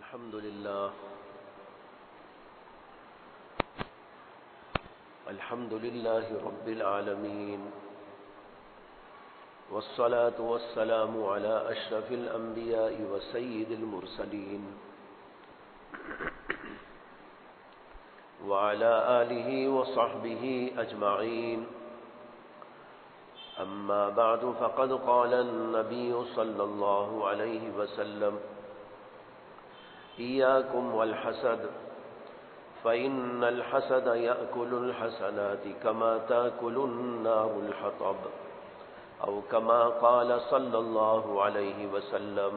الحمد لله رب العالمين والصلاة والسلام على أشرف الأنبياء وسيد المرسلين وعلى آله وصحبه أجمعين. أما بعد فقد قال النبي صلى الله عليه وسلم: إياكم والحسد فإن الحسد يأكل الحسنات كما تأكل النار الحطب أو كما قال صلى الله عليه وسلم.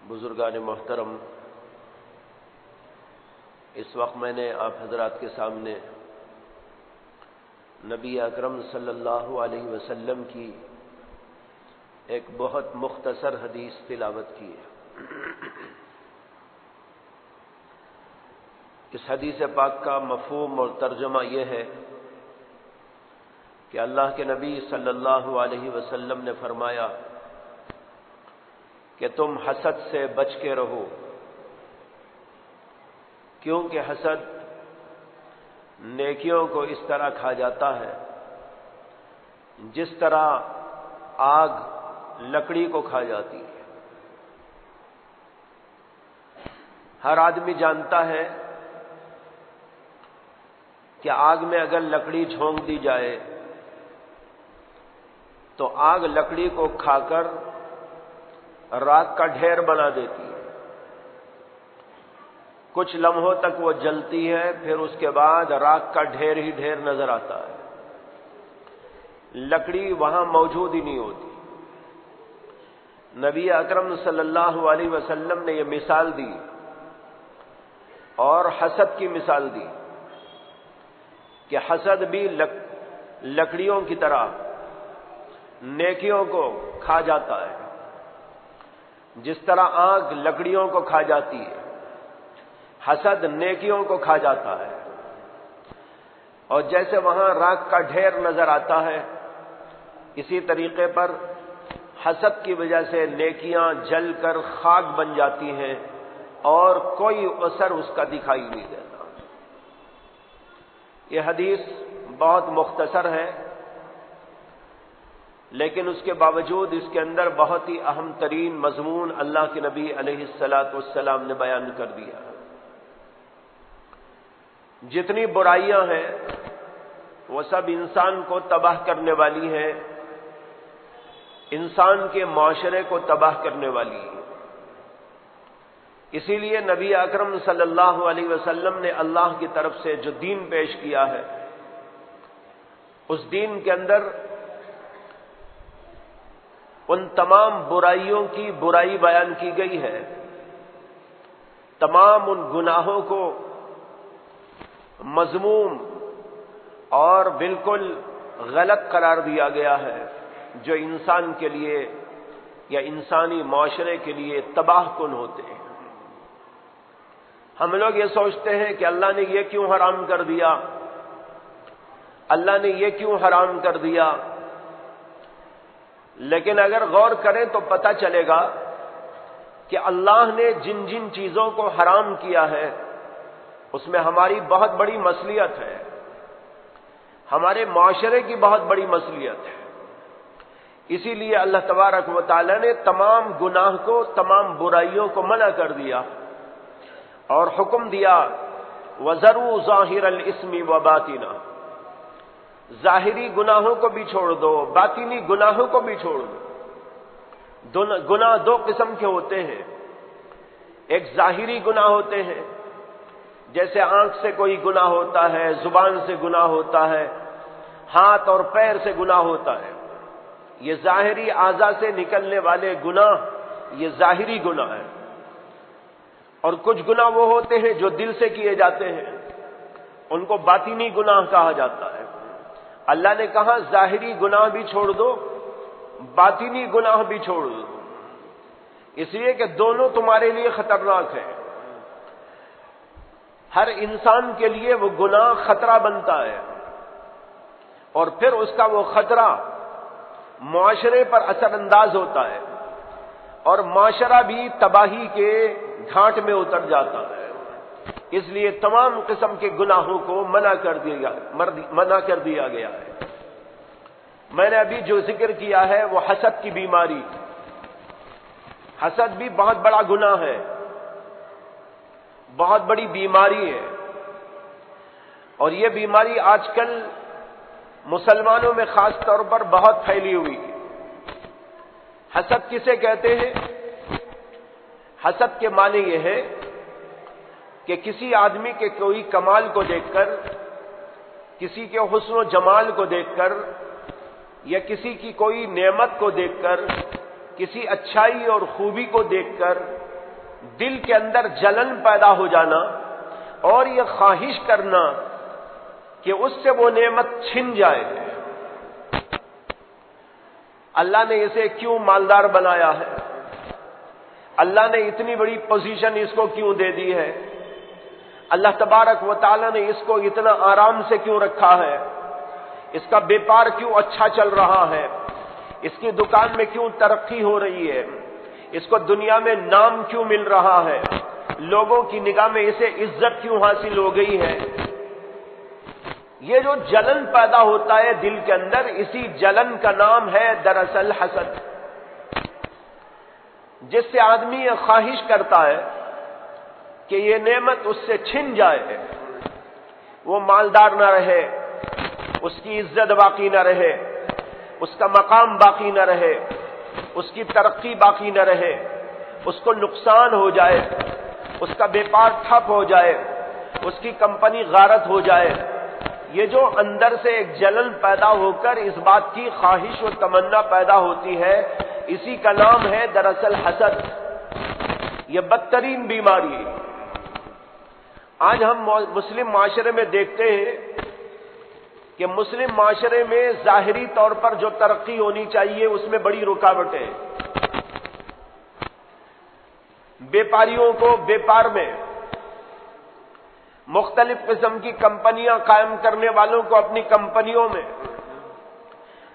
بزرگان محترم، اس وقت میں نے آپ حضرات کے سامنے نبی اکرم صلی اللہ علیہ وسلم کی ایک بہت مختصر حدیث تلاوت کی ہے. اس حدیث پاک کا مفہوم اور ترجمہ یہ ہے کہ اللہ کے نبی صلی اللہ علیہ وسلم نے فرمایا کہ تم حسد سے بچ کے رہو، کیونکہ حسد نیکیوں کو اس طرح کھا جاتا ہے جس طرح آگ لکڑی کو کھا جاتی ہے. ہر آدمی جانتا ہے کہ آگ میں اگر لکڑی جھونک دی جائے تو آگ لکڑی کو کھا کر راکھ کا ڈھیر بنا دیتی ہے. کچھ لمحوں تک وہ جلتی ہے، پھر اس کے بعد راکھ کا ڈھیر ہی ڈھیر نظر آتا ہے، لکڑی وہاں موجود ہی نہیں ہوتی. نبی اکرم صلی اللہ علیہ وسلم نے یہ مثال دی اور حسد کی مثال دی کہ حسد بھی لکڑیوں کی طرح نیکیوں کو کھا جاتا ہے. جس طرح آگ لکڑیوں کو کھا جاتی ہے، حسد نیکیوں کو کھا جاتا ہے. اور جیسے وہاں راکھ کا ڈھیر نظر آتا ہے، اسی طریقے پر حسد کی وجہ سے نیکیاں جل کر خاک بن جاتی ہیں اور کوئی اثر اس کا دکھائی نہیں دیتا. یہ حدیث بہت مختصر ہے، لیکن اس کے باوجود اس کے اندر بہت ہی اہم ترین مضمون اللہ کے نبی علیہ الصلاۃ والسلام نے بیان کر دیا. جتنی برائیاں ہیں وہ سب انسان کو تباہ کرنے والی ہیں، انسان کے معاشرے کو تباہ کرنے والی ہے. اسی لیے نبی اکرم صلی اللہ علیہ وسلم نے اللہ کی طرف سے جو دین پیش کیا ہے، اس دین کے اندر ان تمام برائیوں کی برائی بیان کی گئی ہے، تمام ان گناہوں کو مذموم اور بالکل غلط قرار دیا گیا ہے جو انسان کے لیے یا انسانی معاشرے کے لیے تباہ کن ہوتے ہیں. ہم لوگ یہ سوچتے ہیں کہ اللہ نے یہ کیوں حرام کر دیا، اللہ نے یہ کیوں حرام کر دیا، لیکن اگر غور کریں تو پتہ چلے گا کہ اللہ نے جن جن چیزوں کو حرام کیا ہے اس میں ہماری بہت بڑی مصلحت ہے، ہمارے معاشرے کی بہت بڑی مصلحت ہے. اسی لیے اللہ تبارک و تعالی نے تمام گناہ کو، تمام برائیوں کو منع کر دیا اور حکم دیا وَذَرُوا ظَاهِرَ الْإِثْمِ وَبَاطِنَهُ، ظاہری گناہوں کو بھی چھوڑ دو، باطنی گناہوں کو بھی چھوڑ دو. گناہ دو قسم کے ہوتے ہیں، ایک ظاہری گناہ ہوتے ہیں، جیسے آنکھ سے کوئی گناہ ہوتا ہے، زبان سے گناہ ہوتا ہے، ہاتھ اور پیر سے گناہ ہوتا ہے. یہ ظاہری اعضاء سے نکلنے والے گناہ یہ ظاہری گناہ ہے. اور کچھ گناہ وہ ہوتے ہیں جو دل سے کیے جاتے ہیں، ان کو باطنی گناہ کہا جاتا ہے. اللہ نے کہا ظاہری گناہ بھی چھوڑ دو، باطنی گناہ بھی چھوڑ دو، اس لیے کہ دونوں تمہارے لیے خطرناک ہیں. ہر انسان کے لیے وہ گناہ خطرہ بنتا ہے اور پھر اس کا وہ خطرہ معاشرے پر اثر انداز ہوتا ہے. اور معاشرہ بھی تباہی کے گھاٹ میں اتر جاتا ہے۔ اس لیے تمام قسم کے گناہوں کو منع کر دیا گیا ہے۔ میں نے ابھی جو ذکر کیا ہے وہ حسد کی بیماری، حسد بھی بہت بڑا گناہ ہے، بہت بڑی بیماری ہے، اور یہ بیماری آج کل مسلمانوں میں خاص طور پر بہت پھیلی ہوئی ہے۔ حسد کسے کہتے ہیں؟ حسد کے معنی یہ ہے کہ کسی آدمی کے کوئی کمال کو دیکھ کر، کسی کے حسن و جمال کو دیکھ کر، یا کسی کی کوئی نعمت کو دیکھ کر، کسی اچھائی اور خوبی کو دیکھ کر دل کے اندر جلن پیدا ہو جانا اور یہ خواہش کرنا کہ اس سے وہ نعمت چھن جائے۔ اللہ نے اسے کیوں مالدار بنایا ہے؟ اللہ نے اتنی بڑی پوزیشن اس کو کیوں دے دی ہے؟ اللہ تبارک و تعالی نے اس کو اتنا آرام سے کیوں رکھا ہے؟ اس کا بیپار کیوں اچھا چل رہا ہے؟ اس کی دکان میں کیوں ترقی ہو رہی ہے؟ اس کو دنیا میں نام کیوں مل رہا ہے؟ لوگوں کی نگاہ میں اسے عزت کیوں حاصل ہو گئی ہے؟ یہ جو جلن پیدا ہوتا ہے دل کے اندر، اسی جلن کا نام ہے دراصل حسد، جس سے آدمی یہ خواہش کرتا ہے کہ یہ نعمت اس سے چھن جائے، وہ مالدار نہ رہے، اس کی عزت باقی نہ رہے، اس کا مقام باقی نہ رہے، اس کی ترقی باقی نہ رہے، اس کو نقصان ہو جائے، اس کا بیپار ٹھپ ہو جائے، اس کی کمپنی غارت ہو جائے۔ یہ جو اندر سے ایک جلن پیدا ہو کر اس بات کی خواہش و تمنا پیدا ہوتی ہے، اسی کا نام ہے دراصل حسد۔ یہ بدترین بیماری ہے۔ آج ہم مسلم معاشرے میں دیکھتے ہیں کہ مسلم معاشرے میں ظاہری طور پر جو ترقی ہونی چاہیے اس میں بڑی رکاوٹیں، بیپاریوں کو بیپار میں، مختلف قسم کی کمپنیاں قائم کرنے والوں کو اپنی کمپنیوں میں،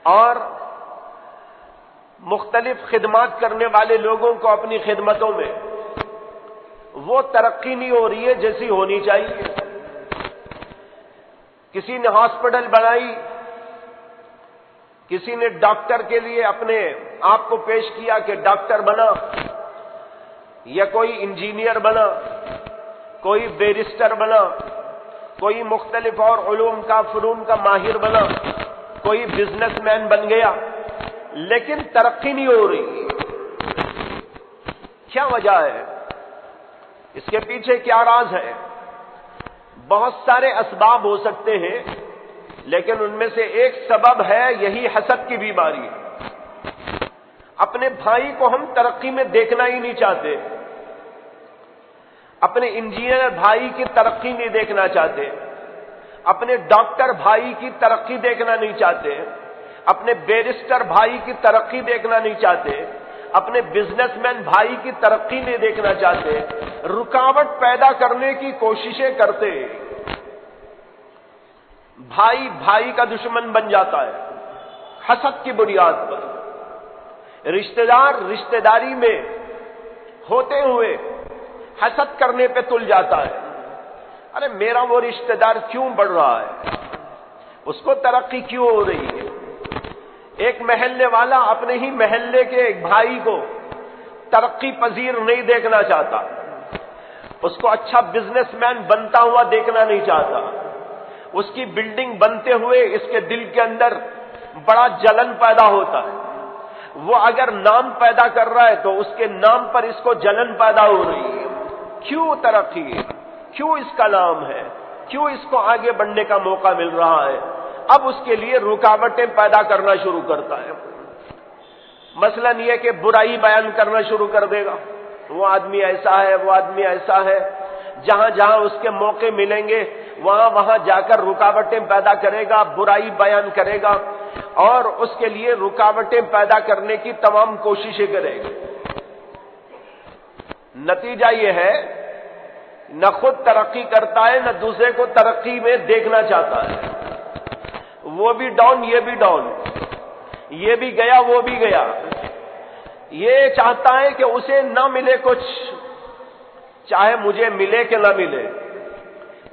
اور مختلف خدمات کرنے والے لوگوں کو اپنی خدمتوں میں، وہ ترقی نہیں ہو رہی ہے جیسی ہونی چاہیے۔ کسی نے ہاسپٹل بنائی، کسی نے ڈاکٹر کے لیے اپنے آپ کو پیش کیا کہ ڈاکٹر بنا، یا کوئی انجینئر بنا، کوئی بیرسٹر بنا، کوئی مختلف اور علوم کا فنون کا ماہر بنا، کوئی بزنس مین بن گیا، لیکن ترقی نہیں ہو رہی۔ کیا وجہ ہے؟ اس کے پیچھے کیا راز ہے؟ بہت سارے اسباب ہو سکتے ہیں، لیکن ان میں سے ایک سبب ہے یہی حسد کی بیماری۔ اپنے بھائی کو ہم ترقی میں دیکھنا ہی نہیں چاہتے، اپنے انجینئر بھائی کی ترقی نہیں دیکھنا چاہتے، اپنے ڈاکٹر بھائی کی ترقی دیکھنا نہیں چاہتے، اپنے بیرسٹر بھائی کی ترقی دیکھنا نہیں چاہتے، اپنے بزنس مین بھائی کی ترقی نہیں دیکھنا چاہتے، رکاوٹ پیدا کرنے کی کوششیں کرتے۔ بھائی بھائی کا دشمن بن جاتا ہے حسد کی بنیاد پر، رشتہ دار رشتہ داری میں ہوتے ہوئے حسد کرنے پہ تل جاتا ہے۔ ارے میرا وہ رشتہ دار کیوں بڑھ رہا ہے؟ اس کو ترقی کیوں ہو رہی ہے؟ ایک محلے والا اپنے ہی محلے کے ایک بھائی کو ترقی پذیر نہیں دیکھنا چاہتا، اس کو اچھا بزنس مین بنتا ہوا دیکھنا نہیں چاہتا، اس کی بلڈنگ بنتے ہوئے اس کے دل کے اندر بڑا جلن پیدا ہوتا ہے۔ وہ اگر نام پیدا کر رہا ہے تو اس کے نام پر اس کو جلن پیدا ہو رہی ہے۔ کیوں ترقی ہے؟ کیوں اس کا نام ہے؟ کیوں اس کو آگے بڑھنے کا موقع مل رہا ہے؟ اب اس کے لیے رکاوٹیں پیدا کرنا شروع کرتا ہے۔ مثلا یہ کہ برائی بیان کرنا شروع کر دے گا، وہ آدمی ایسا ہے، وہ آدمی ایسا ہے، جہاں جہاں اس کے موقع ملیں گے وہاں وہاں جا کر رکاوٹیں پیدا کرے گا، برائی بیان کرے گا، اور اس کے لیے رکاوٹیں پیدا کرنے کی تمام کوششیں کرے گا۔ نتیجہ یہ ہے نہ خود ترقی کرتا ہے، نہ دوسرے کو ترقی میں دیکھنا چاہتا ہے۔ وہ بھی ڈاؤن، یہ بھی ڈاؤن، یہ بھی گیا وہ بھی گیا، یہ چاہتا ہے کہ اسے نہ ملے کچھ، چاہے مجھے ملے کہ نہ ملے۔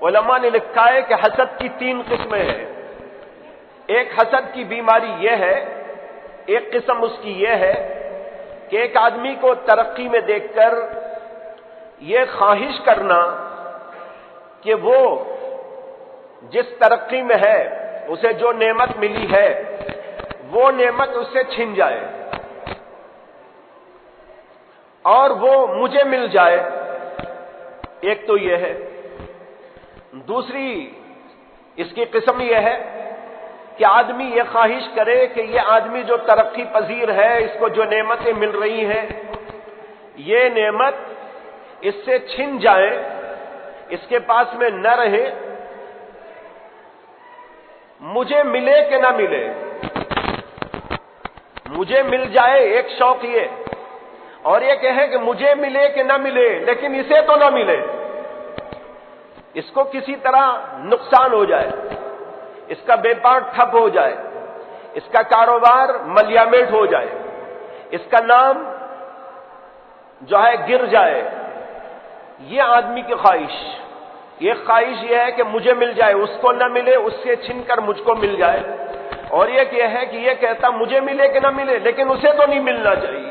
علماء نے لکھا ہے کہ حسد کی 3 قسمیں ہیں۔ ایک حسد کی بیماری یہ ہے، ایک قسم اس کی یہ ہے کہ ایک آدمی کو ترقی میں دیکھ کر یہ خواہش کرنا کہ وہ جس ترقی میں ہے، اسے جو نعمت ملی ہے وہ نعمت اس سے چھن جائے اور وہ مجھے مل جائے۔ ایک تو یہ ہے۔ دوسری اس کی قسم یہ ہے کہ آدمی یہ خواہش کرے کہ یہ آدمی جو ترقی پذیر ہے، اس کو جو نعمتیں مل رہی ہیں، یہ نعمت اس سے چھن جائے، اس کے پاس میں نہ رہے، مجھے ملے کہ نہ ملے، مجھے مل جائے۔ ایک شوق یہ، اور ایک ہے کہ مجھے ملے کہ نہ ملے لیکن اسے تو نہ ملے، اس کو کسی طرح نقصان ہو جائے، اس کا بیپار ٹھپ ہو جائے، اس کا کاروبار ملیامٹ ہو جائے، اس کا نام جو ہے گر جائے۔ یہ آدمی کی خواہش، یہ خواہش یہ ہے کہ مجھے مل جائے، اس کو نہ ملے، اس سے چھن کر مجھ کو مل جائے۔ اور ایک یہ ہے کہ یہ کہتا مجھے ملے کہ نہ ملے لیکن اسے تو نہیں ملنا چاہیے۔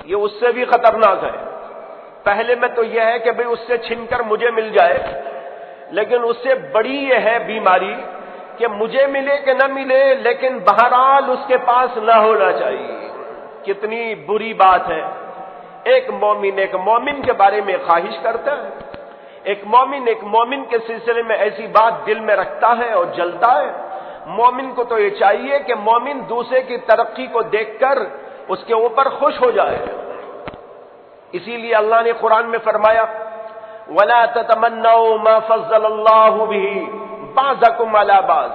یہ اس سے بھی خطرناک ہے۔ پہلے میں تو یہ ہے کہ بھئی اس سے چھن کر مجھے مل جائے، لیکن اس سے بڑی یہ ہے بیماری کہ مجھے ملے کہ نہ ملے لیکن بہرحال اس کے پاس نہ ہونا چاہیے۔ کتنی بری بات ہے۔ ایک مومن کے بارے میں خواہش کرتا ہے، ایک مومن کے سلسلے میں ایسی بات دل میں رکھتا ہے اور جلتا ہے۔ مومن کو تو یہ چاہیے کہ مومن دوسرے کی ترقی کو دیکھ کر اس کے اوپر خوش ہو جائے۔ اسی لیے اللہ نے قرآن میں فرمایا وَلَا تَتَمَنَّوْا مَا فَضَّلَ اللَّهُ بِهِ بَعْضَكُمْ عَلَى بَعْضٍ،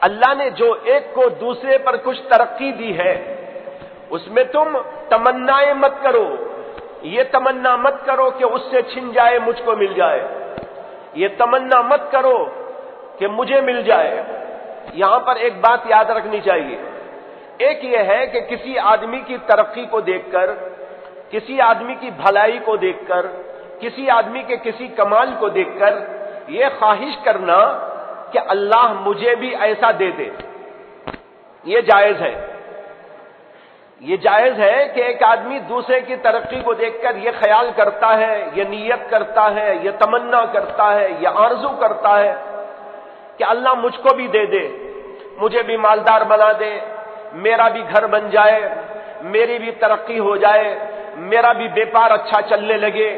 اللہ نے جو ایک کو دوسرے پر کچھ ترقی دی ہے اس میں تم تمنائیں مت کرو، یہ تمنا مت کرو کہ اس سے چھن جائے مجھ کو مل جائے، یہ تمنا مت کرو کہ مجھے مل جائے۔ یہاں پر ایک بات یاد رکھنی چاہیے، ایک یہ ہے کہ کسی آدمی کی ترقی کو دیکھ کر، کسی آدمی کی بھلائی کو دیکھ کر، کسی آدمی کے کسی کمال کو دیکھ کر یہ خواہش کرنا کہ اللہ مجھے بھی ایسا دے دے، یہ جائز ہے۔ یہ جائز ہے کہ ایک آدمی دوسرے کی ترقی کو دیکھ کر یہ خیال کرتا ہے، یہ نیت کرتا ہے، یہ تمنا کرتا ہے، یہ آرزو کرتا ہے کہ اللہ مجھ کو بھی دے دے، مجھے بھی مالدار بنا دے، میرا بھی گھر بن جائے، میری بھی ترقی ہو جائے، میرا بھی بیپار اچھا چلنے لگے،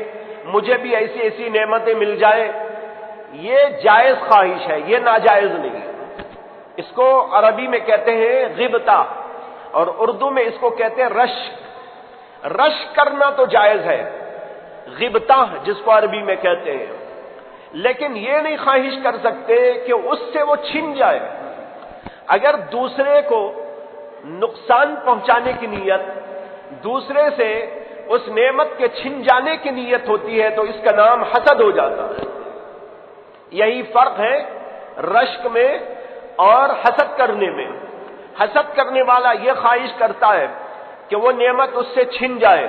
مجھے بھی ایسی ایسی نعمتیں مل جائے۔ یہ جائز خواہش ہے، یہ ناجائز نہیں۔ اس کو عربی میں کہتے ہیں غبطہ، اور اردو میں اس کو کہتے ہیں رشک۔ رشک کرنا تو جائز ہے، غبطہ جس کو عربی میں کہتے ہیں، لیکن یہ نہیں خواہش کر سکتے کہ اس سے وہ چھن جائے۔ اگر دوسرے کو نقصان پہنچانے کی نیت، دوسرے سے اس نعمت کے چھن جانے کی نیت ہوتی ہے تو اس کا نام حسد ہو جاتا ہے۔ یہی فرق ہے رشک میں اور حسد کرنے میں۔ حسد کرنے والا یہ خواہش کرتا ہے کہ وہ نعمت اس سے چھن جائے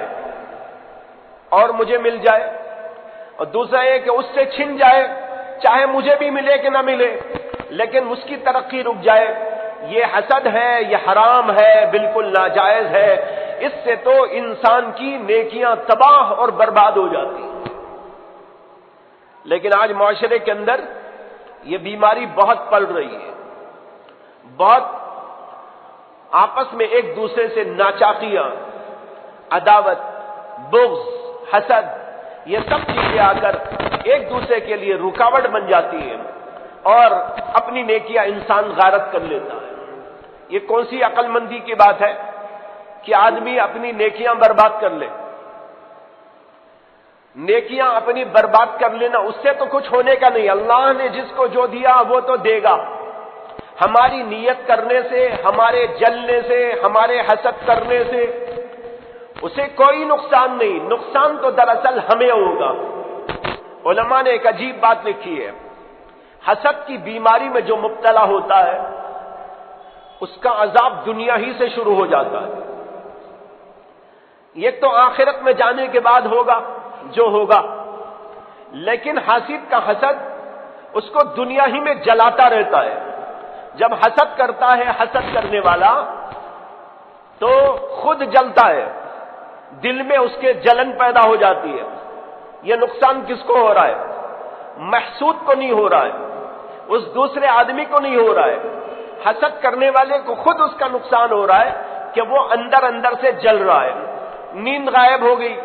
اور مجھے مل جائے، اور دوسرا یہ کہ اس سے چھن جائے چاہے مجھے بھی ملے کہ نہ ملے لیکن اس کی ترقی رک جائے۔ یہ حسد ہے، یہ حرام ہے، بالکل ناجائز ہے۔ اس سے تو انسان کی نیکیاں تباہ اور برباد ہو جاتی ہیں۔ لیکن آج معاشرے کے اندر یہ بیماری بہت پل رہی ہے، بہت آپس میں ایک دوسرے سے ناچاقیاں، عداوت، بغض، حسد، یہ سب چیزیں آ کر ایک دوسرے کے لیے رکاوٹ بن جاتی ہیں اور اپنی نیکیاں انسان غارت کر لیتا ہے۔ یہ کون سی عقل مندی کی بات ہے کہ آدمی اپنی نیکیاں برباد کر لے؟ نیکیاں اپنی برباد کر لینا اس سے تو کچھ ہونے کا نہیں۔ اللہ نے جس کو جو دیا وہ تو دے گا۔ ہماری نیت کرنے سے، ہمارے جلنے سے، ہمارے حسد کرنے سے اسے کوئی نقصان نہیں، نقصان تو دراصل ہمیں ہوگا۔ علماء نے ایک عجیب بات لکھی ہے، حسد کی بیماری میں جو مبتلا ہوتا ہے اس کا عذاب دنیا ہی سے شروع ہو جاتا ہے۔ یہ تو آخرت میں جانے کے بعد ہوگا جو ہوگا، لیکن حاسد کا حسد اس کو دنیا ہی میں جلاتا رہتا ہے۔ جب حسد کرتا ہے حسد کرنے والا تو خود جلتا ہے، دل میں اس کے جلن پیدا ہو جاتی ہے۔ یہ نقصان کس کو ہو رہا ہے؟ محسود کو نہیں ہو رہا ہے، اس دوسرے آدمی کو نہیں ہو رہا ہے، حسد کرنے والے کو خود اس کا نقصان ہو رہا ہے کہ وہ اندر اندر سے جل رہا ہے، نیند غائب ہو گئی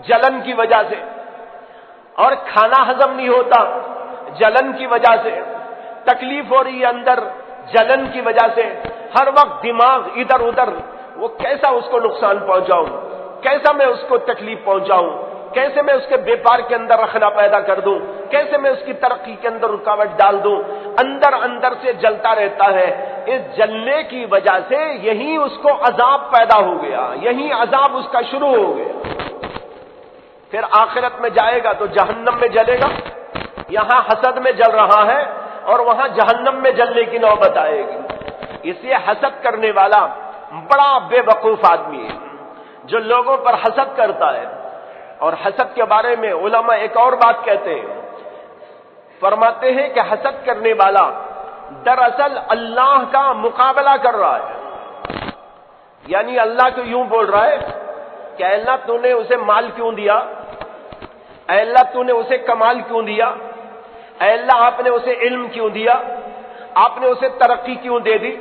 جلن کی وجہ سے، اور کھانا ہضم نہیں ہوتا جلن کی وجہ سے، تکلیف ہو رہی ہے اندر جلن کی وجہ سے، ہر وقت دماغ ادھر ادھر، وہ کیسا اس کو نقصان پہنچاؤں، کیسا میں اس کو تکلیف پہنچاؤں، کیسے میں اس کے بیپار کے اندر رکھنا پیدا کر دوں، کیسے میں اس کی ترقی کے اندر رکاوٹ ڈال دوں، اندر اندر سے جلتا رہتا ہے۔ اس جلنے کی وجہ سے یہی اس کو عذاب پیدا ہو گیا، یہی عذاب اس کا شروع ہو گیا۔ پھر آخرت میں جائے گا تو جہنم میں جلے گا، یہاں حسد میں جل رہا ہے اور وہاں جہنم میں جلنے کی نوبت آئے گی۔ اس لیے حسد کرنے والا بڑا بے وقوف آدمی ہے جو لوگوں پر حسد کرتا ہے۔ اور حسد کے بارے میں علماء ایک اور بات کہتے ہیں، فرماتے ہیں کہ حسد کرنے والا دراصل اللہ کا مقابلہ کر رہا ہے، یعنی اللہ کو یوں بول رہا ہے کہ اے اللہ تو نے اسے مال کیوں دیا، اے اللہ تو نے اسے کمال کیوں دیا، اے اللہ آپ نے اسے علم کیوں دیا، آپ نے اسے ترقی کیوں دے دی،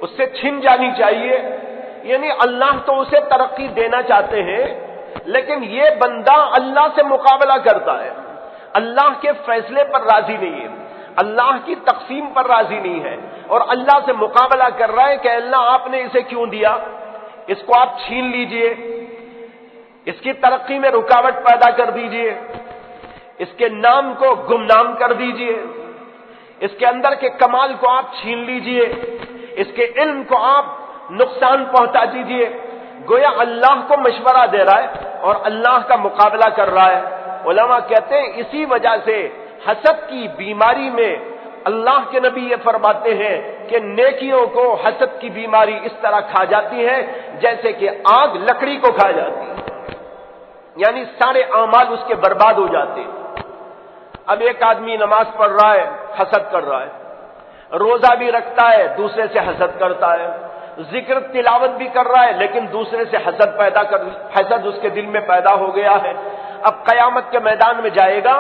اس سے چھن جانی چاہیے۔ یعنی اللہ تو اسے ترقی دینا چاہتے ہیں لیکن یہ بندہ اللہ سے مقابلہ کرتا ہے، اللہ کے فیصلے پر راضی نہیں ہے، اللہ کی تقسیم پر راضی نہیں ہے، اور اللہ سے مقابلہ کر رہا ہے کہ اللہ آپ نے اسے کیوں دیا، اس کو آپ چھین لیجئے، اس کی ترقی میں رکاوٹ پیدا کر دیجئے، اس کے نام کو گمنام کر دیجئے، اس کے اندر کے کمال کو آپ چھین لیجئے، اس کے علم کو آپ نقصان پہنچا دیجئے۔ گویا اللہ کو مشورہ دے رہا ہے اور اللہ کا مقابلہ کر رہا ہے۔ علماء کہتے ہیں اسی وجہ سے حسد کی بیماری میں اللہ کے نبی یہ فرماتے ہیں کہ نیکیوں کو حسد کی بیماری اس طرح کھا جاتی ہے جیسے کہ آگ لکڑی کو کھا جاتی ہے، یعنی سارے اعمال اس کے برباد ہو جاتے ہیں۔ اب ایک آدمی نماز پڑھ رہا ہے حسد کر رہا ہے، روزہ بھی رکھتا ہے دوسرے سے حسد کرتا ہے، ذکر تلاوت بھی کر رہا ہے لیکن دوسرے سے حسد اس کے دل میں پیدا ہو گیا ہے۔ اب قیامت کے میدان میں جائے گا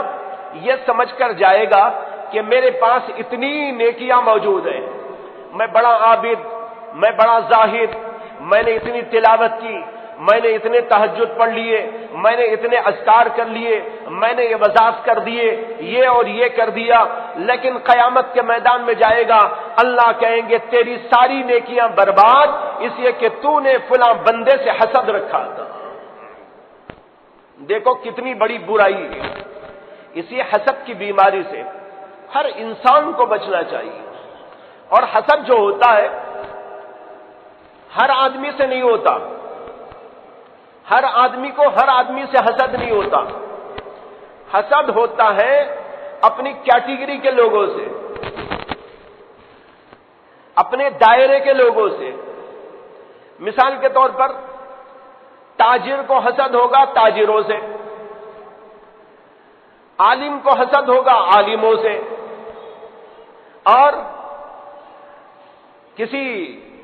یہ سمجھ کر جائے گا کہ میرے پاس اتنی نیکیاں موجود ہیں، میں بڑا عابد، میں بڑا زاہد، میں نے اتنی تلاوت کی، میں نے اتنے تہجد پڑھ لیے، میں نے اتنے اذکار کر لیے، میں نے یہ وظائف کر دیے، یہ اور یہ کر دیا، لیکن قیامت کے میدان میں جائے گا اللہ کہیں گے تیری ساری نیکیاں برباد اس لیے کہ تو نے فلاں بندے سے حسد رکھا تھا۔ دیکھو کتنی بڑی برائی ہے۔ اسی حسد کی بیماری سے ہر انسان کو بچنا چاہیے، اور حسد جو ہوتا ہے ہر آدمی سے نہیں ہوتا، ہر آدمی کو ہر آدمی سے حسد نہیں ہوتا، حسد ہوتا ہے اپنی کیٹیگری کے لوگوں سے، اپنے دائرے کے لوگوں سے۔ مثال کے طور پر تاجر کو حسد ہوگا تاجروں سے، عالم کو حسد ہوگا عالموں سے، اور کسی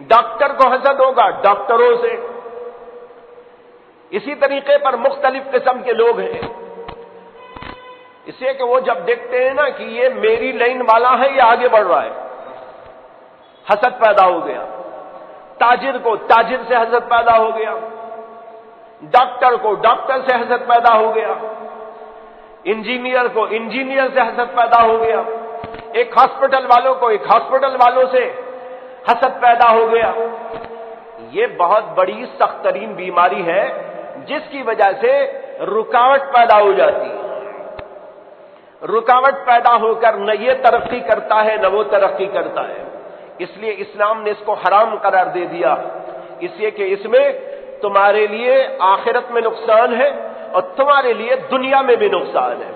ڈاکٹر کو حسد ہوگا ڈاکٹروں سے۔ اسی طریقے پر مختلف قسم کے لوگ ہیں، اس لیے کہ وہ جب دیکھتے ہیں نا کہ یہ میری لائن والا ہے یہ آگے بڑھ رہا ہے، حسد پیدا ہو گیا۔ تاجر کو تاجر سے حسد پیدا ہو گیا، ڈاکٹر کو ڈاکٹر سے حسد پیدا ہو گیا، انجینئر کو انجینئر سے حسد پیدا ہو گیا، ایک ہاسپٹل والوں کو ایک ہاسپٹل والوں سے حسد پیدا ہو گیا۔ یہ بہت بڑی سخت ترین بیماری ہے جس کی وجہ سے رکاوٹ پیدا ہو جاتی ہے، رکاوٹ پیدا ہو کر نہ یہ ترقی کرتا ہے نہ وہ ترقی کرتا ہے۔ اس لیے اسلام نے اس کو حرام قرار دے دیا، اس لیے کہ اس میں تمہارے لیے آخرت میں نقصان ہے اور تمہارے لیے دنیا میں بھی نقصان ہے،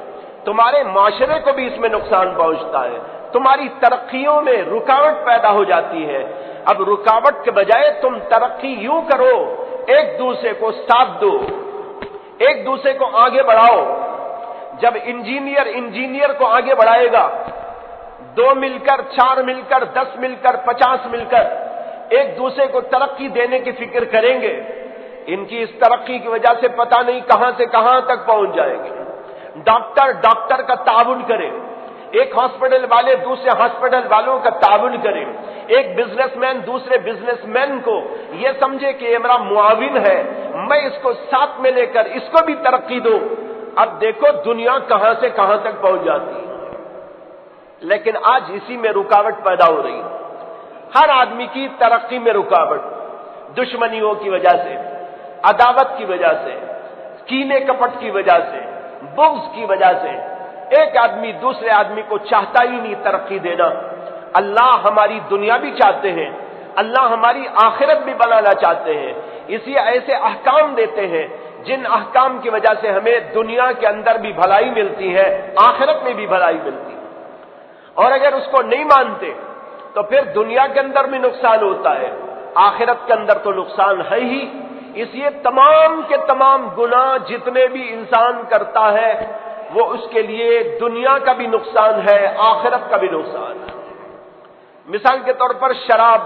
تمہارے معاشرے کو بھی اس میں نقصان پہنچتا ہے، تمہاری ترقیوں میں رکاوٹ پیدا ہو جاتی ہے۔ اب رکاوٹ کے بجائے تم ترقی یوں کرو ایک دوسرے کو ساتھ دو، ایک دوسرے کو آگے بڑھاؤ۔ جب انجینئر کو آگے بڑھائے گا، 2 مل کر، 4 مل کر، 10 مل کر، 50 مل کر ایک دوسرے کو ترقی دینے کی فکر کریں گے، ان کی اس ترقی کی وجہ سے پتہ نہیں کہاں سے کہاں تک پہنچ جائیں گے۔ ڈاکٹر کا تعاون کرے، ایک ہاسپٹل والے دوسرے ہاسپٹل والوں کا تعاون کریں، ایک بزنس مین دوسرے بزنس مین کو یہ سمجھے کہ یہ میرا معاون ہے، میں اس کو ساتھ میں لے کر اس کو بھی ترقی دوں۔ اب دیکھو دنیا کہاں سے کہاں تک پہنچ جاتی ہے، لیکن آج اسی میں رکاوٹ پیدا ہو رہی ہے۔ ہر آدمی کی ترقی میں رکاوٹ، دشمنیوں کی وجہ سے، عداوت کی وجہ سے، کینے کپٹ کی وجہ سے، بغض کی وجہ سے ایک آدمی دوسرے آدمی کو چاہتا ہی نہیں ترقی دینا۔ اللہ ہماری دنیا بھی چاہتے ہیں، اللہ ہماری آخرت بھی بنانا چاہتے ہیں، اسی ایسے احکام دیتے ہیں جن احکام کی وجہ سے ہمیں دنیا کے اندر بھی بھلائی ملتی ہے، آخرت میں بھی بھلائی ملتی ہے۔ اور اگر اس کو نہیں مانتے تو پھر دنیا کے اندر بھی نقصان ہوتا ہے، آخرت کے اندر تو نقصان ہے ہی۔ اس لیے تمام کے تمام گناہ جتنے بھی انسان کرتا ہے وہ اس کے لیے دنیا کا بھی نقصان ہے، آخرت کا بھی نقصان ہے۔ مثال کے طور پر شراب،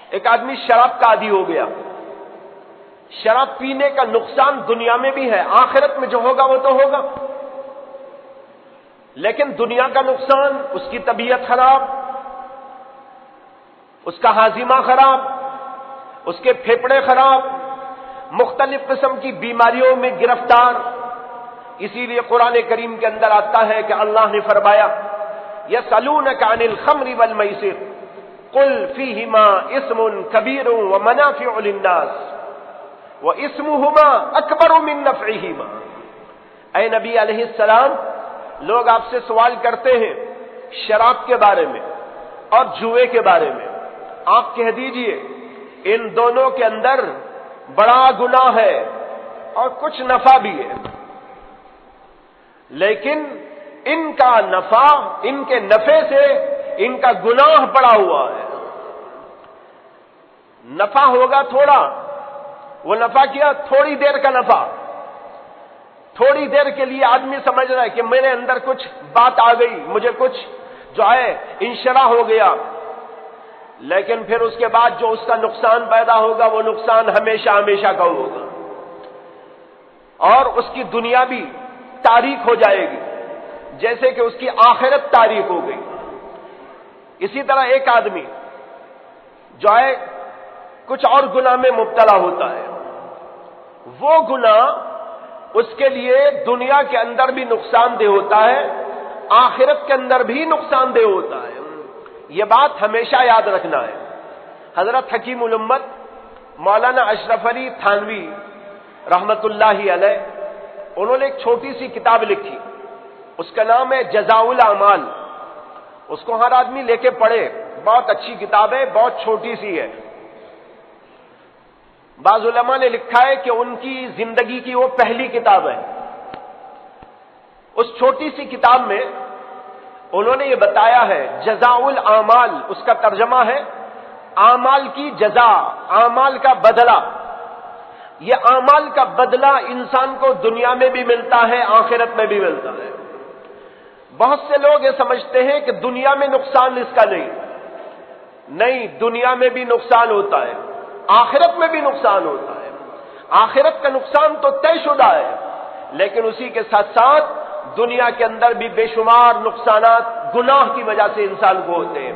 ایک آدمی شراب کا عادی ہو گیا، شراب پینے کا نقصان دنیا میں بھی ہے، آخرت میں جو ہوگا وہ تو ہوگا، لیکن دنیا کا نقصان اس کی طبیعت خراب، اس کا ہاضمہ خراب، اس کے پھیپھڑے خراب، مختلف قسم کی بیماریوں میں گرفتار۔ اسی لیے قرآن کریم کے اندر آتا ہے کہ اللہ نے فرمایا یسألونک عن الخمر والمیسر قل فیہما اسم کبیر ومنافع للناس واسمہما اکبر من نفعہما۔ اے نبی علیہ السلام، لوگ آپ سے سوال کرتے ہیں شراب کے بارے میں اور جوئے کے بارے میں، آپ کہہ دیجئے ان دونوں کے اندر بڑا گناہ ہے اور کچھ نفع بھی ہے، لیکن ان کا نفع، ان کے نفع سے ان کا گناہ بڑا ہوا ہے۔ نفع ہوگا تھوڑا، وہ نفع کیا؟ تھوڑی دیر کا نفع، تھوڑی دیر کے لیے آدمی سمجھ رہا ہے کہ میرے اندر کچھ بات آ گئی، مجھے کچھ جو ہے انشراح ہو گیا، لیکن پھر اس کے بعد جو اس کا نقصان پیدا ہوگا وہ نقصان ہمیشہ ہمیشہ کا ہوگا، اور اس کی دنیا بھی تاریک ہو جائے گی جیسے کہ اس کی آخرت تاریک ہو گئی۔ اسی طرح ایک آدمی جو ہے کچھ اور گناہ میں مبتلا ہوتا ہے، وہ گناہ اس کے لیے دنیا کے اندر بھی نقصان دہ ہوتا ہے، آخرت کے اندر بھی نقصان دہ ہوتا ہے۔ یہ بات ہمیشہ یاد رکھنا ہے۔ حضرت حکیم الامت مولانا اشرف علی تھانوی رحمت اللہ علیہ، انہوں نے ایک چھوٹی سی کتاب لکھی، اس کا نام ہے جزاء الاعمال۔ اس کو ہر آدمی لے کے پڑھے، بہت اچھی کتاب ہے، بہت چھوٹی سی ہے۔ بعض علماء نے لکھا ہے کہ ان کی زندگی کی وہ پہلی کتاب ہے۔ اس چھوٹی سی کتاب میں انہوں نے یہ بتایا ہے جزاء الاعمال، اس کا ترجمہ ہے اعمال کی جزا، اعمال کا بدلہ۔ یہ اعمال کا بدلہ انسان کو دنیا میں بھی ملتا ہے، آخرت میں بھی ملتا ہے۔ بہت سے لوگ یہ سمجھتے ہیں کہ دنیا میں نقصان اس کا نہیں، دنیا میں بھی نقصان ہوتا ہے، آخرت میں بھی نقصان ہوتا ہے۔ آخرت کا نقصان تو طے شدہ ہے، لیکن اسی کے ساتھ ساتھ دنیا کے اندر بھی بے شمار نقصانات گناہ کی وجہ سے انسان کو ہوتے ہیں،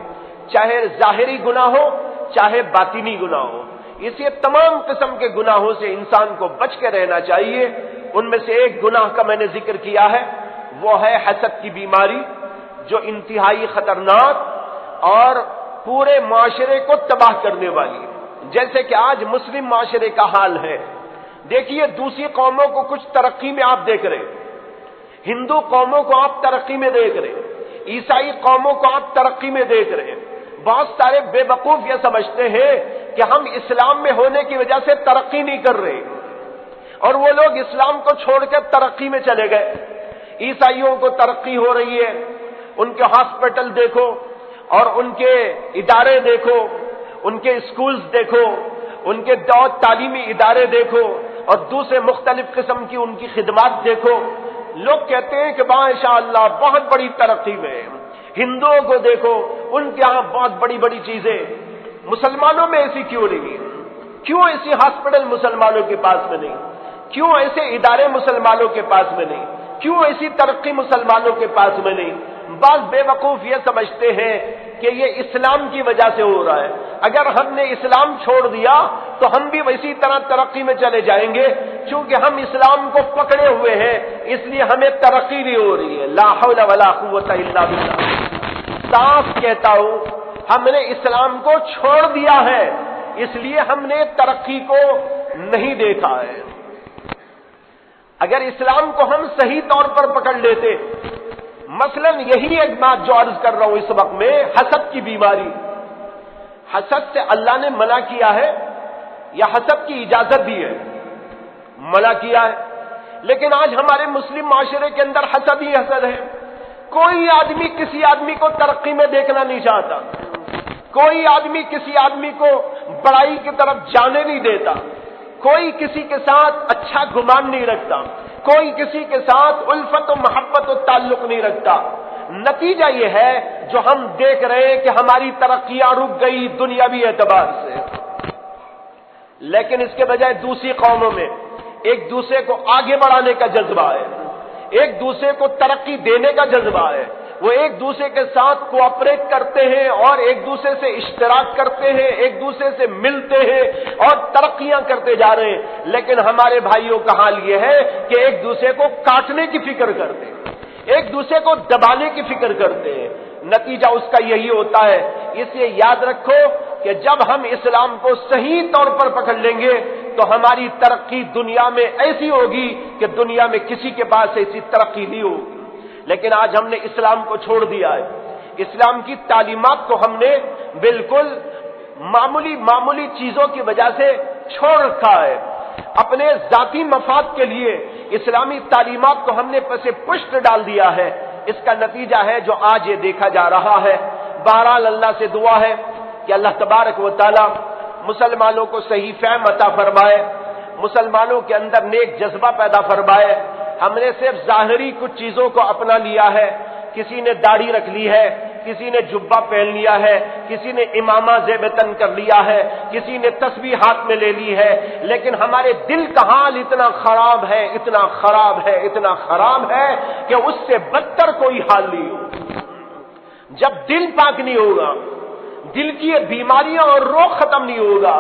چاہے ظاہری گناہ ہو چاہے باطنی گناہ ہو۔ اس لیے تمام قسم کے گناہوں سے انسان کو بچ کے رہنا چاہیے۔ ان میں سے ایک گناہ کا میں نے ذکر کیا ہے، وہ ہے حسد کی بیماری، جو انتہائی خطرناک اور پورے معاشرے کو تباہ کرنے والی ہے۔ جیسے کہ آج مسلم معاشرے کا حال ہے، دیکھیے دوسری قوموں کو کچھ ترقی میں آپ دیکھ رہے، ہندو قوموں کو آپ ترقی میں دیکھ رہے، عیسائی قوموں کو آپ ترقی میں دیکھ رہے۔ بہت سارے بے وقوف یہ سمجھتے ہیں کہ ہم اسلام میں ہونے کی وجہ سے ترقی نہیں کر رہے، اور وہ لوگ اسلام کو چھوڑ کر ترقی میں چلے گئے۔ عیسائیوں کو ترقی ہو رہی ہے، ان کے ہاسپٹل دیکھو اور ان کے ادارے دیکھو، ان کے اسکولز دیکھو، ان کے تعلیمی ادارے دیکھو اور دوسرے مختلف قسم کی ان کی خدمات دیکھو، لوگ کہتے ہیں کہ ماشاءاللہ بہت بڑی ترقی میں۔ ہندوؤں کو دیکھو، ان کے ہاں بہت بڑی بڑی چیزیں، مسلمانوں میں ایسی کیوں نہیں؟ کیوں ایسی ہاسپٹل مسلمانوں کے پاس میں نہیں؟ کیوں ایسے ادارے مسلمانوں کے پاس میں نہیں؟ کیوں ایسی ترقی مسلمانوں کے پاس میں نہیں؟ بعض بے وقوف یہ سمجھتے ہیں کہ یہ اسلام کی وجہ سے ہو رہا ہے، اگر ہم نے اسلام چھوڑ دیا تو ہم بھی ویسی طرح ترقی میں چلے جائیں گے، چونکہ ہم اسلام کو پکڑے ہوئے ہیں اس لیے ہمیں ترقی نہیں ہو رہی ہے۔ لا حول ولا قوت الا باللہ، صاف کہتا ہوں ہم نے اسلام کو چھوڑ دیا ہے اس لیے ہم نے ترقی کو نہیں دیکھا ہے۔ اگر اسلام کو ہم صحیح طور پر پکڑ لیتے، مثلا یہی ایک بات جو عرض کر رہا ہوں اس وقت میں، حسد کی بیماری، حسد سے اللہ نے منع کیا ہے یا حسد کی اجازت دی ہے؟ منع کیا ہے، لیکن آج ہمارے مسلم معاشرے کے اندر حسد ہی حسد ہے۔ کوئی آدمی کسی آدمی کو ترقی میں دیکھنا نہیں چاہتا، کوئی آدمی کسی آدمی کو بڑائی کی طرف جانے نہیں دیتا، کوئی کسی کے ساتھ اچھا گمان نہیں رکھتا، کوئی کسی کے ساتھ الفت و محبت و تعلق نہیں رکھتا۔ نتیجہ یہ ہے جو ہم دیکھ رہے ہیں کہ ہماری ترقیاں رک گئی دنیاوی اعتبار سے، لیکن اس کے بجائے دوسری قوموں میں ایک دوسرے کو آگے بڑھانے کا جذبہ ہے، ایک دوسرے کو ترقی دینے کا جذبہ ہے، وہ ایک دوسرے کے ساتھ کوآپریٹ کرتے ہیں اور ایک دوسرے سے اشتراک کرتے ہیں، ایک دوسرے سے ملتے ہیں اور ترقیاں کرتے جا رہے ہیں۔ لیکن ہمارے بھائیوں کا حال یہ ہے کہ ایک دوسرے کو کاٹنے کی فکر کرتے ہیں، ایک دوسرے کو دبانے کی فکر کرتے ہیں، نتیجہ اس کا یہی ہوتا ہے۔ اس لیے یاد رکھو کہ جب ہم اسلام کو صحیح طور پر پکڑ لیں گے تو ہماری ترقی دنیا میں ایسی ہوگی کہ دنیا میں کسی کے پاس ایسی ترقی نہیں ہوگی۔ لیکن آج ہم نے اسلام کو چھوڑ دیا ہے، اسلام کی تعلیمات کو ہم نے بالکل معمولی چیزوں کی وجہ سے چھوڑ رکھا ہے، اپنے ذاتی مفاد کے لیے اسلامی تعلیمات کو ہم نے پس پشت ڈال دیا ہے۔ اس کا نتیجہ ہے جو آج یہ دیکھا جا رہا ہے۔ بہرحال اللہ سے دعا ہے کہ اللہ تبارک و تعالی مسلمانوں کو صحیح فہم عطا فرمائے، مسلمانوں کے اندر نیک جذبہ پیدا فرمائے۔ ہم نے صرف ظاہری کچھ چیزوں کو اپنا لیا ہے، کسی نے داڑھی رکھ لی ہے، کسی نے جبہ پہن لیا ہے، کسی نے امامہ زیب تن کر لیا ہے، کسی نے تسبیح ہاتھ میں لے لی ہے، لیکن ہمارے دل کا حال اتنا خراب ہے، اتنا خراب ہے، اتنا خراب ہے کہ اس سے بدتر کوئی حال نہیں ہو۔ جب دل پاک نہیں ہوگا، دل کی بیماریاں اور روگ ختم نہیں ہوگا،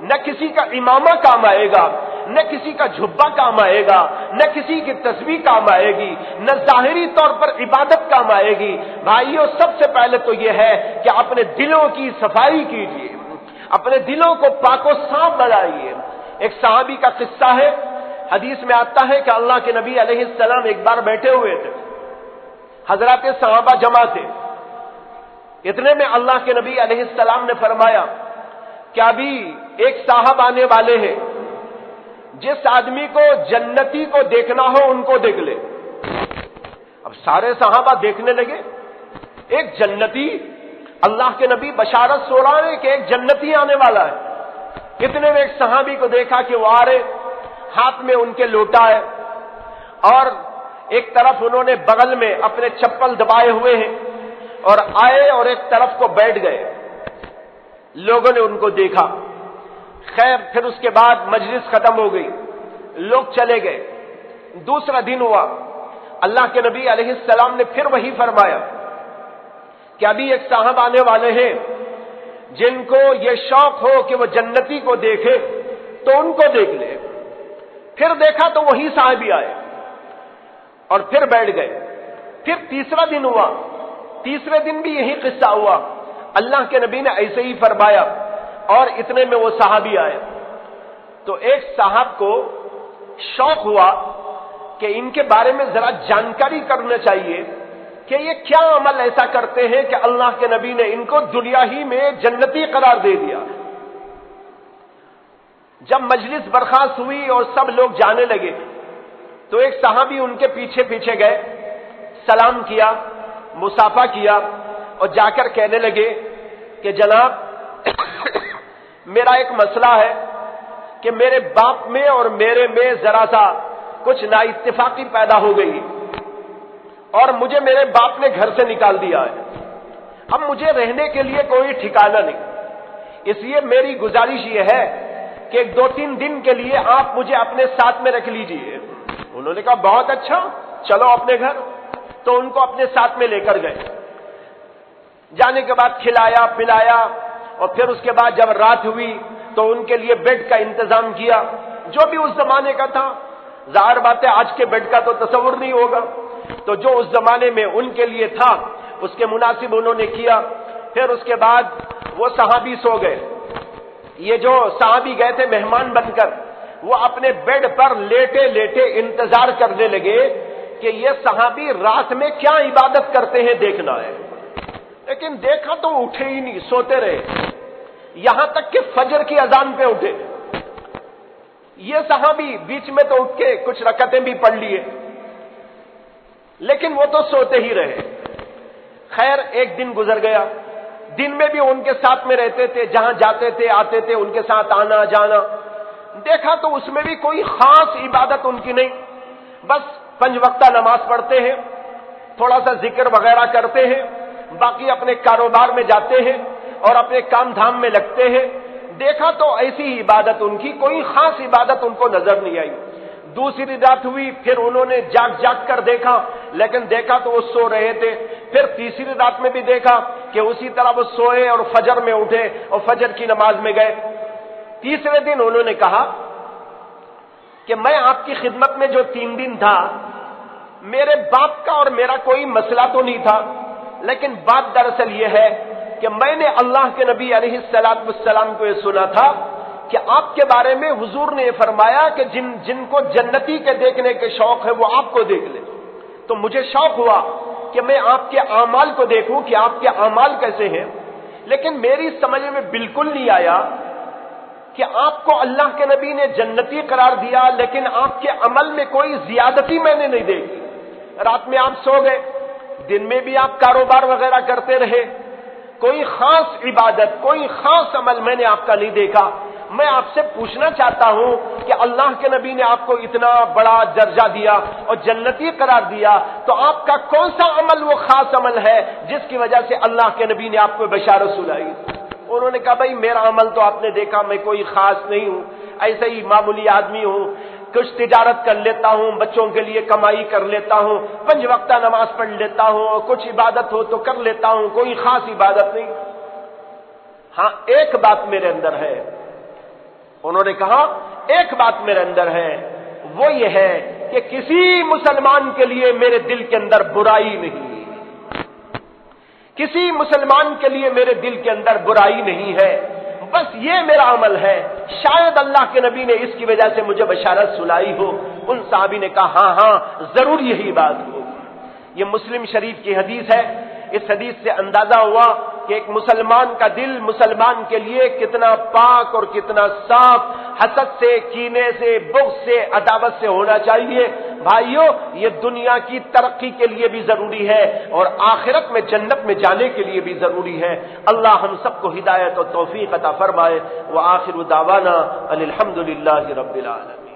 نہ کسی کا امامہ کام آئے گا، نہ کسی کا جھبا کام آئے گا، نہ کسی کی تسبیح کام آئے گی، نہ ظاہری طور پر عبادت کام آئے گی۔ بھائیو، سب سے پہلے تو یہ ہے کہ اپنے دلوں کی صفائی کیجیے، اپنے دلوں کو پاک و صاف بنائیے۔ ایک صحابی کا قصہ ہے، حدیث میں آتا ہے کہ اللہ کے نبی علیہ السلام ایک بار بیٹھے ہوئے تھے، حضرات صحابہ جمع تھے، اتنے میں اللہ کے نبی علیہ السلام نے فرمایا کہ ابھی ایک صاحب آنے والے ہیں، جس آدمی کو جنتی کو دیکھنا ہو ان کو دیکھ لے۔ اب سارے صحابہ دیکھنے لگے، ایک جنتی، اللہ کے نبی بشارت سو رہا ہے کہ ایک جنتی آنے والا ہے۔ اتنے میں ایک صحابی کو دیکھا کہ وہ آ رہے، ہاتھ میں ان کے لوٹا ہے اور ایک طرف انہوں نے بغل میں اپنے چپل دبائے ہوئے ہیں اور آئے اور ایک طرف کو بیٹھ گئے۔ لوگوں نے ان کو دیکھا، خیر پھر اس کے بعد مجلس ختم ہو گئی، لوگ چلے گئے۔ دوسرا دن ہوا، اللہ کے نبی علیہ السلام نے پھر وہی فرمایا کہ ابھی ایک صاحب آنے والے ہیں جن کو یہ شوق ہو کہ وہ جنتی کو دیکھے تو ان کو دیکھ لے۔ پھر دیکھا تو وہی صاحبی آئے اور پھر بیٹھ گئے۔ پھر تیسرا دن ہوا، تیسرے دن بھی یہی قصہ ہوا، اللہ کے نبی نے ایسے ہی فرمایا اور اتنے میں وہ صحابی آئے۔ تو ایک صاحب کو شوق ہوا کہ ان کے بارے میں ذرا جانکاری کرنا چاہیے کہ یہ کیا عمل ایسا کرتے ہیں کہ اللہ کے نبی نے ان کو دنیا ہی میں جنتی قرار دے دیا۔ جب مجلس برخاست ہوئی اور سب لوگ جانے لگے تو ایک صحابی ان کے پیچھے پیچھے گئے، سلام کیا، مصافحہ کیا اور جا کر کہنے لگے کہ جناب میرا ایک مسئلہ ہے کہ میرے باپ میں اور میرے میں ذرا سا کچھ نااتفاقی پیدا ہو گئی اور مجھے میرے باپ نے گھر سے نکال دیا ہے. اب مجھے رہنے کے لیے کوئی ٹھکانہ نہیں. اس لیے میری گزارش یہ ہے کہ 2-3 دن کے لیے آپ مجھے اپنے ساتھ میں رکھ لیجئے. انہوں نے کہا بہت اچھا، چلو اپنے گھر. تو ان کو اپنے ساتھ میں لے کر گئے. جانے کے بعد کھلایا پلایا اور پھر اس کے بعد جب رات ہوئی تو ان کے لیے بیڈ کا انتظام کیا، جو بھی اس زمانے کا تھا. ظاہر بات ہے آج کے بیڈ کا تو تصور نہیں ہوگا، تو جو اس زمانے میں ان کے لیے تھا اس کے مناسب انہوں نے کیا. پھر اس کے بعد وہ صحابی سو گئے. یہ جو صحابی گئے تھے مہمان بن کر، وہ اپنے بیڈ پر لیٹے لیٹے انتظار کرنے لگے کہ یہ صحابی رات میں کیا عبادت کرتے ہیں دیکھنا ہے. لیکن دیکھا تو اٹھے ہی نہیں، سوتے رہے یہاں تک کہ فجر کی اذان پہ اٹھے. یہ صحابی بیچ میں تو اٹھ کے کچھ رکعتیں بھی پڑھ لیے، لیکن وہ تو سوتے ہی رہے. خیر ایک دن گزر گیا. دن میں بھی ان کے ساتھ میں رہتے تھے، جہاں جاتے تھے آتے تھے ان کے ساتھ آنا جانا. دیکھا تو اس میں بھی کوئی خاص عبادت ان کی نہیں، بس 5 وقتہ نماز پڑھتے ہیں، تھوڑا سا ذکر وغیرہ کرتے ہیں، باقی اپنے کاروبار میں جاتے ہیں اور اپنے کام دھام میں لگتے ہیں. دیکھا تو ایسی ہی عبادت ان کی، کوئی خاص عبادت ان کو نظر نہیں آئی. دوسری رات ہوئی، پھر انہوں نے جاگ جاگ کر دیکھا، لیکن دیکھا تو وہ سو رہے تھے. پھر تیسری رات میں بھی دیکھا کہ اسی طرح وہ سوئے اور فجر میں اٹھے اور فجر کی نماز میں گئے. تیسرے دن انہوں نے کہا کہ میں آپ کی خدمت میں جو 3 دن تھا، میرے باپ کا اور میرا کوئی مسئلہ تو نہیں تھا، لیکن بات دراصل یہ ہے کہ میں نے اللہ کے نبی علیہ الصلوۃ والسلام کو یہ سنا تھا کہ آپ کے بارے میں حضور نے یہ فرمایا کہ جن کو جنتی کے دیکھنے کے شوق ہے وہ آپ کو دیکھ لے. تو مجھے شوق ہوا کہ میں آپ کے اعمال کو دیکھوں کہ آپ کے اعمال کیسے ہیں. لیکن میری سمجھ میں بالکل نہیں آیا کہ آپ کو اللہ کے نبی نے جنتی قرار دیا، لیکن آپ کے عمل میں کوئی زیادتی میں نے نہیں دیکھی. رات میں آپ سو گئے، دن میں بھی آپ کاروبار وغیرہ کرتے رہے، کوئی خاص عبادت کوئی خاص عمل میں نے آپ کا نہیں دیکھا. میں آپ سے پوچھنا چاہتا ہوں کہ اللہ کے نبی نے آپ کو اتنا بڑا درجہ دیا اور جنتی قرار دیا، تو آپ کا کون سا عمل وہ خاص عمل ہے جس کی وجہ سے اللہ کے نبی نے آپ کو بشارت سنائی؟ انہوں نے کہا بھائی میرا عمل تو آپ نے دیکھا، میں کوئی خاص نہیں ہوں، ایسے ہی معمولی آدمی ہوں، کچھ تجارت کر لیتا ہوں، بچوں کے لیے کمائی کر لیتا ہوں، 5 وقتہ نماز پڑھ لیتا ہوں، کچھ عبادت ہو تو کر لیتا ہوں، کوئی خاص عبادت نہیں. ہاں ایک بات میرے اندر ہے. انہوں نے کہا ایک بات میرے اندر ہے، وہ یہ ہے کہ کسی مسلمان کے لیے میرے دل کے اندر برائی نہیں، کسی مسلمان کے لیے میرے دل کے اندر برائی نہیں ہے، بس یہ میرا عمل ہے. شاید اللہ کے نبی نے اس کی وجہ سے مجھے بشارت سنائی ہو. ان صحابی نے کہا ہاں ضرور یہی بات ہوگی. یہ مسلم شریف کی حدیث ہے. اس حدیث سے اندازہ ہوا کہ ایک مسلمان کا دل مسلمان کے لیے کتنا پاک اور کتنا صاف، حسد سے، کینے سے، بغض سے، عداوت سے ہونا چاہیے. بھائیو یہ دنیا کی ترقی کے لیے بھی ضروری ہے اور آخرت میں جنت میں جانے کے لیے بھی ضروری ہے. اللہ ہم سب کو ہدایت اور توفیق عطا فرمائے. وآخر دعوانا ان الحمد للہ رب العالمین.